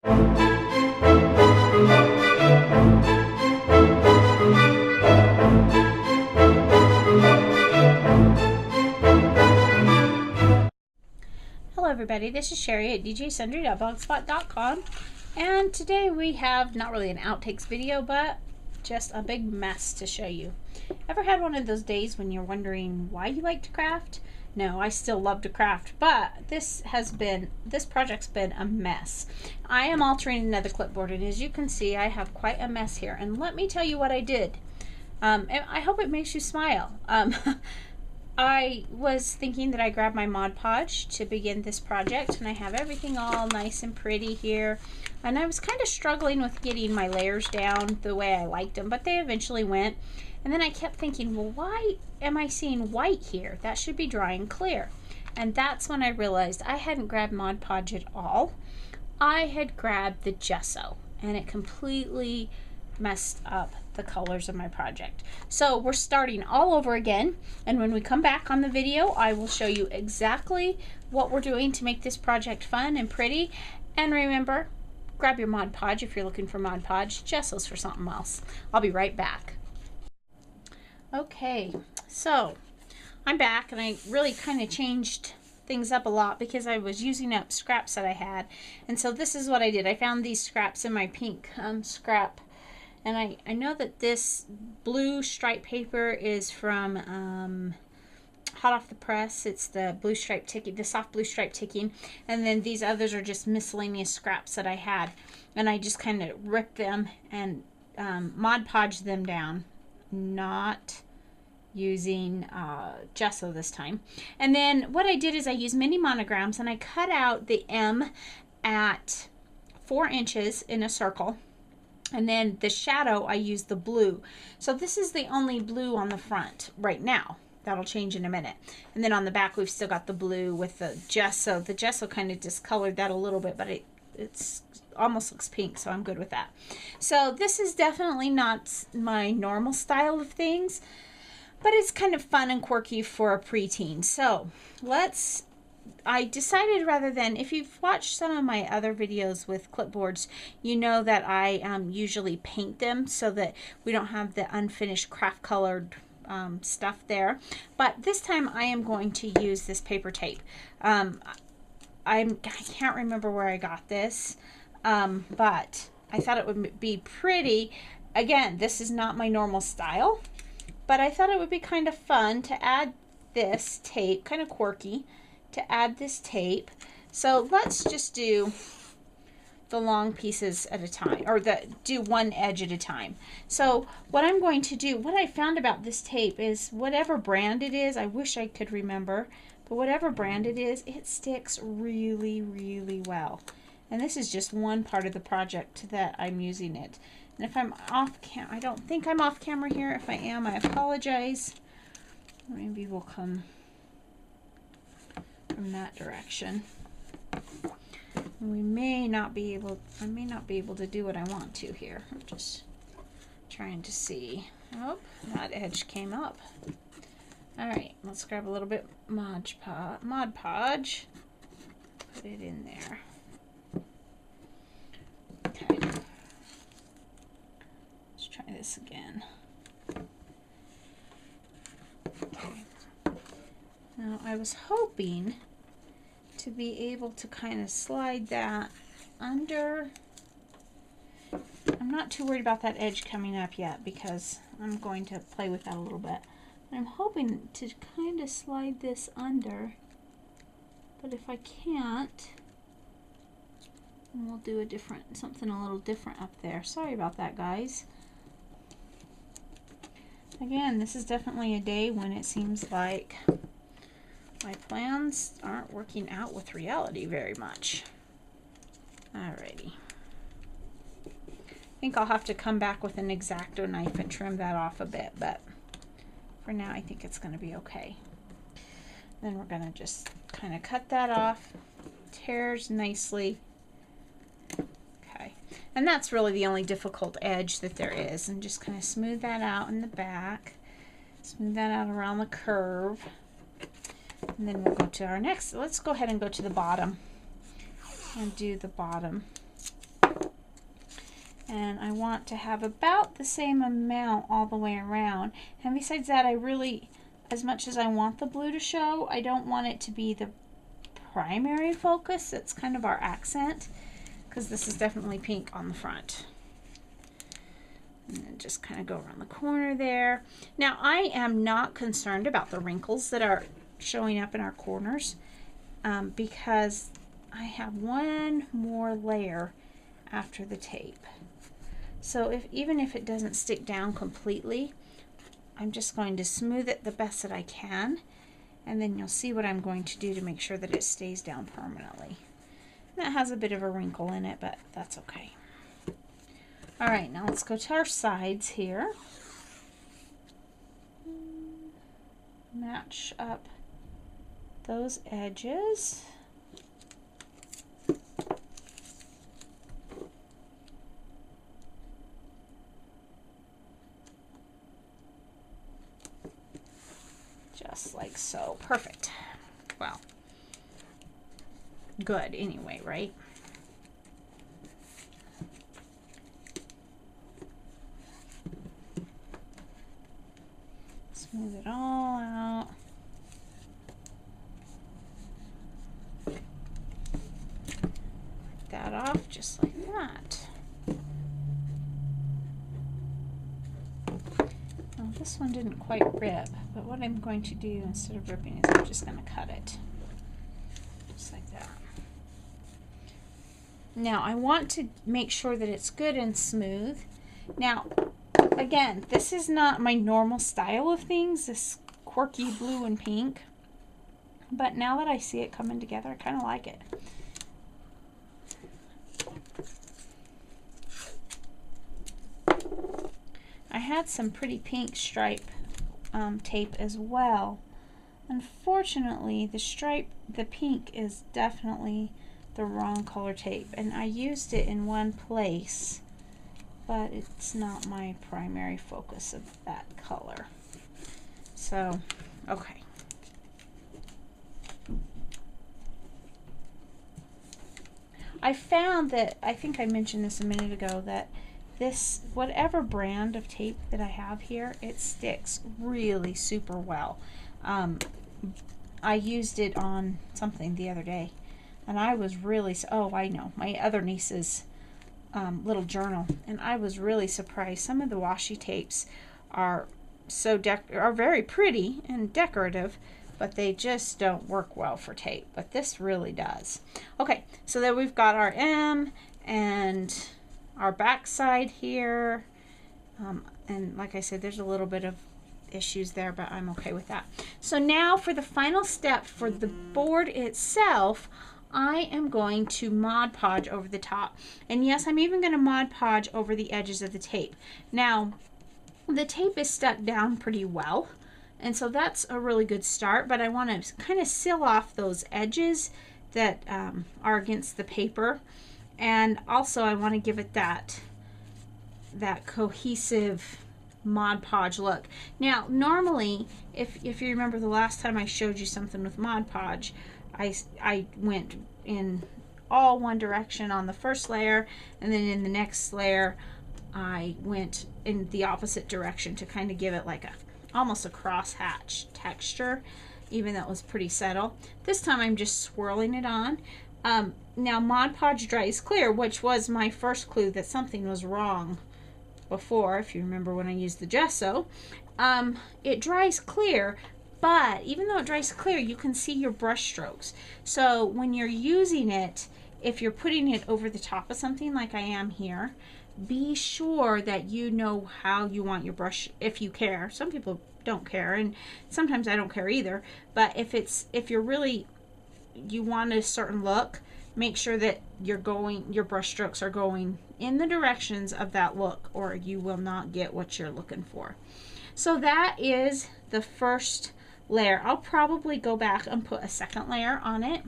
Hello everybody, this is Sherry at djsundry.blogspot.com, and today we have not really an outtakes video, but just a big mess to show you. Ever had one of those days when you're wondering why you like to craft? No, I still love to craft, but this project's been a mess. I am altering another clipboard, and as you can see, I have quite a mess here, and let me tell you what I did. And I hope it makes you smile. I was thinking that I grabbed my Mod Podge to begin this project, and I have everything all nice and pretty here, and I was kind of struggling with getting my layers down the way I liked them, but they eventually went. And then I kept thinking, well, why am I seeing white here? That should be drying clear. And that's when I realized I hadn't grabbed Mod Podge at all. I had grabbed the gesso, and it completely messed up the colors of my project. So we're starting all over again, and when we come back on the video, I will show you exactly what we're doing to make this project fun and pretty. And remember, grab your Mod Podge if you're looking for Mod Podge. Gesso's for something else. I'll be right back. Okay, so I'm back, and I really kind of changed things up a lot because I was using up scraps that I had. And so this is what I did. I found these scraps in my pink scrap. And I know that this blue stripe paper is from hot off the press. It's the blue stripe ticking, the soft blue stripe ticking. And then these others are just miscellaneous scraps that I had. And I just kind of ripped them and Mod Podged them down, not using gesso this time. And then what I did is I used mini monograms, and I cut out the M at 4 inches in a circle. And then the shadow, I used the blue. So this is the only blue on the front right now. That'll change in a minute. And then on the back, we've still got the blue with the gesso. The gesso kind of discolored that a little bit, but it's almost looks pink, so I'm good with that. So this is definitely not my normal style of things, but it's kind of fun and quirky for a preteen. So I decided, rather than, if you've watched some of my other videos with clipboards, you know that I usually paint them so that we don't have the unfinished craft colored stuff there. But this time I am going to use this paper tape. I can't remember where I got this, but I thought it would be pretty. Again, this is not my normal style, but I thought it would be kind of fun to add this tape, kind of quirky, to add this tape. So let's just do the long pieces at a time, or do one edge at a time. So what I'm going to do, what I found about this tape is, whatever brand it is, I wish I could remember, but whatever brand it is, it sticks really, really well. And this is just one part of the project that I'm using it. And if I'm off camera, I don't think I'm off camera here. If I am, I apologize. Maybe we'll come from that direction. We may not be able, I may not be able to do what I want to here. I'm just trying to see. Oh, that edge came up. All right, let's grab a little bit Mod Podge. Put it in there. Okay. Let's try this again. Okay. Now, I was hoping to be able to kind of slide that under. I'm not too worried about that edge coming up yet because I'm going to play with that a little bit. I'm hoping to kind of slide this under, but if I can't, then we'll do something a little different up there. Sorry about that, guys. Again, this is definitely a day when it seems like my plans aren't working out with reality very much. Alrighty. I think I'll have to come back with an X-Acto knife and trim that off a bit, but for now I think it's going to be okay. Then we're going to just kind of cut that off. Tears nicely. Okay. And that's really the only difficult edge that there is. And just kind of smooth that out in the back. Smooth that out around the curve. And then we'll go to our next. Let's go ahead and go to the bottom and do the bottom. And I want to have about the same amount all the way around. And besides that, I really, as much as I want the blue to show, I don't want it to be the primary focus. It's kind of our accent, because this is definitely pink on the front. And then just kind of go around the corner there. Now, I am not concerned about the wrinkles that are showing up in our corners because I have one more layer after the tape. So even if it doesn't stick down completely, I'm just going to smooth it the best that I can, and then you'll see what I'm going to do to make sure that it stays down permanently. And that has a bit of a wrinkle in it, but that's okay. All right, now let's go to our sides here. Match up those edges. Just like so. Perfect. Well, good anyway, right? Smooth it all out. Wipe that off just like that. Well, this one didn't quite rip, but what I'm going to do instead of ripping is I'm just going to cut it. Just like that. Now I want to make sure that it's good and smooth. Now, again, this is not my normal style of things, this quirky blue and pink. But now that I see it coming together, I kind of like it. I had some pretty pink stripe tape as well. Unfortunately, the pink is definitely the wrong color tape, and I used it in one place, but it's not my primary focus of that color. So, okay. I found that, I think I mentioned this a minute ago, that this, whatever brand of tape that I have here, it sticks really super well. I used it on something the other day, and I was really, oh, I know, my other niece's little journal, and I was really surprised. Some of the washi tapes are are very pretty and decorative, but they just don't work well for tape. But this really does. Okay, so then we've got our M and our back side here, and like I said, there's a little bit of issues there, but I'm okay with that. So now for the final step for the board itself, I am going to Mod Podge over the top. And yes, I'm even going to Mod Podge over the edges of the tape. Now, the tape is stuck down pretty well, and so that's a really good start, but I want to kind of seal off those edges that are against the paper. And also I want to give it that cohesive Mod Podge look. Now, normally, if you remember the last time I showed you something with Mod Podge, I went in all one direction on the first layer, and then in the next layer I went in the opposite direction to kind of give it like almost a crosshatch texture, even though it was pretty subtle. This time I'm just swirling it on. Now Mod Podge dries clear, which was my first clue that something was wrong before, if you remember when I used the gesso. It dries clear, but even though it dries clear, you can see your brush strokes. So when you're using it, if you're putting it over the top of something like I am here, be sure that you know how you want your brush, if you care. Some people don't care, and sometimes I don't care either. But if you're really, you want a certain look, make sure that your brush strokes are going in the directions of that look, or you will not get what you're looking for. So that is the first layer. I'll probably go back and put a second layer on it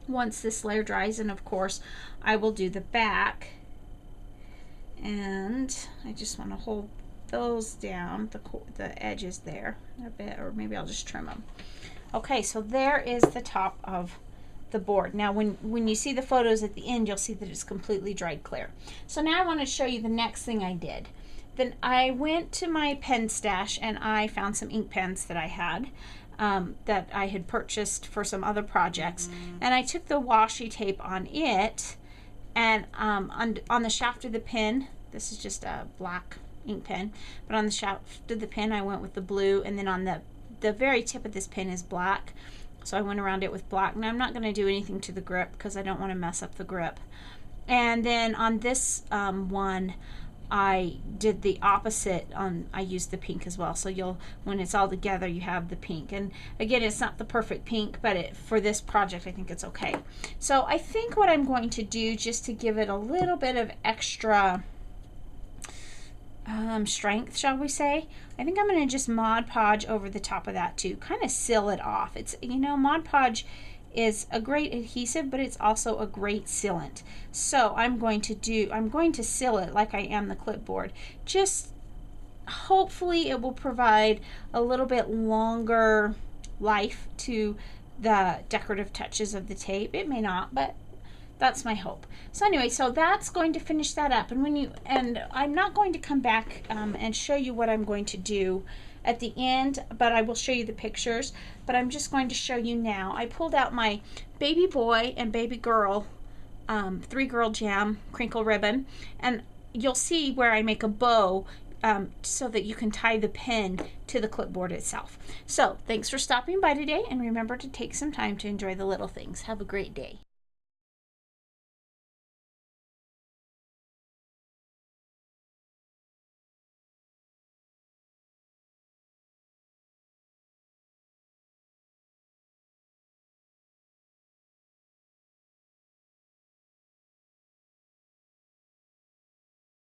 once this layer dries, and of course I will do the back. And I just want to hold those down, the edges there a bit, or maybe I'll just trim them. Okay, so there is the top of the board. Now when you see the photos at the end, you'll see that it's completely dried clear. So now I want to show you the next thing I did. Then I went to my pen stash and I found some ink pens that I had that I had purchased for some other projects, and I took the washi tape on it, and on the shaft of the pen, this is just a black ink pen, but on the shaft of the pen I went with the blue, and then on the very tip of this pen is black, so I went around it with black. Now I'm not going to do anything to the grip because I don't want to mess up the grip. And then on this one I did the opposite. I used the pink as well, so when it's all together you have the pink. And again, it's not the perfect pink, but for this project I think it's okay. So I think what I'm going to do, just to give it a little bit of extra strength, shall we say, I think I'm going to just Mod Podge over the top of that to kind of seal it off. It's, you know, Mod Podge is a great adhesive, but it's also a great sealant. So I'm going to seal it like I am the clipboard. Just hopefully it will provide a little bit longer life to the decorative touches of the tape. It may not, but that's my hope. So anyway, so that's going to finish that up. And I'm not going to come back and show you what I'm going to do at the end, but I will show you the pictures. But I'm just going to show you now. I pulled out my baby boy and baby girl 3-girl jam crinkle ribbon, and you'll see where I make a bow so that you can tie the pen to the clipboard itself. So thanks for stopping by today, and remember to take some time to enjoy the little things. Have a great day.